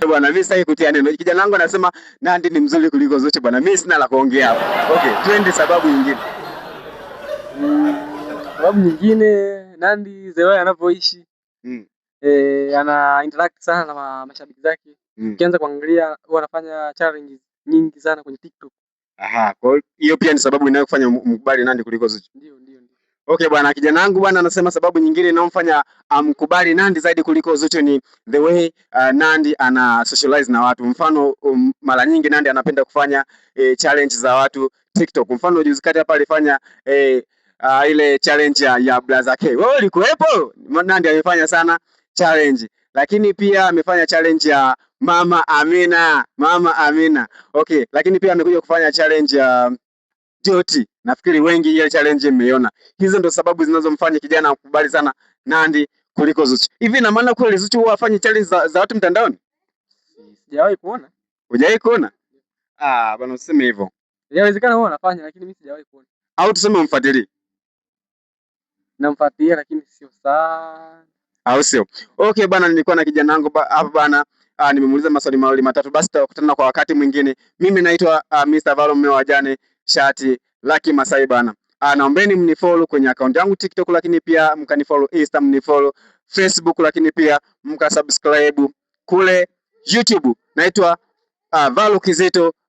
Bwana mimi sitaki kutia neno. Kijana wangu anasema Nandy ni mzuri kuliko Zuchu bwana. Mimi sina la kuongea hapo. Okay, twende sababu nyingine. Sababu nyingine Nandy the way anavyoishi. Ana interact sana na mashabiki zake. Ukianza kuangalia huwa anafanya challenges nyingi sana kwenye TikTok. Aha, kwa hiyo pia ni sababu inayofanya mkubali Nandy kuliko Zuchu. Ndio. Okay bwana, kijana wangu bwana anasema sababu nyingine inayomfanya amkubali Nandy zaidi kuliko Zuchu ni the way Nandy ana socialize na watu. Mfano mara nyingi Nandy anapenda kufanya challenge za watu TikTok. Mfano juzi kati hapa alifanya ile challenge ya Brother K. Wewe ulikuwepo? Nandy amefanya sana challenge. Lakini pia amefanya challenge ya Mama Amina. Okay, lakini pia amekuja kufanya challenge ya Joti. Nafikiri wengi ile challenge mmeiona. Hizo ndo sababu zinazomfanya kijana akubali sana Nandy kuliko Zuchu. Hivi na maana kweli Zuchu huwa afanye challenge za watu mtandaoni? Sijawahi kuona. Hujawahi kuona? Bwana useme hivyo. Inawezekana wao wanafanya lakini mimi sijawahi kuona. Au tuseme umfuatilie. Namfuatilia lakini sio sana. Au sio? Okay bwana, nilikuwa na kijana wangu hapa bwana. Nimemuuliza maswali mawili matatu, basi tutakutana kwa wakati mwingine. Mimi naitwa Mr. Valo Mmeo wa Jane Shati Lucky Masai bana. Naombeni mnifollow kwenye account yangu TikTok, lakini pia mkanifollow Insta, mnifollow Facebook, lakini pia mkasubscribe kule YouTube. Naitwa Valo Kizito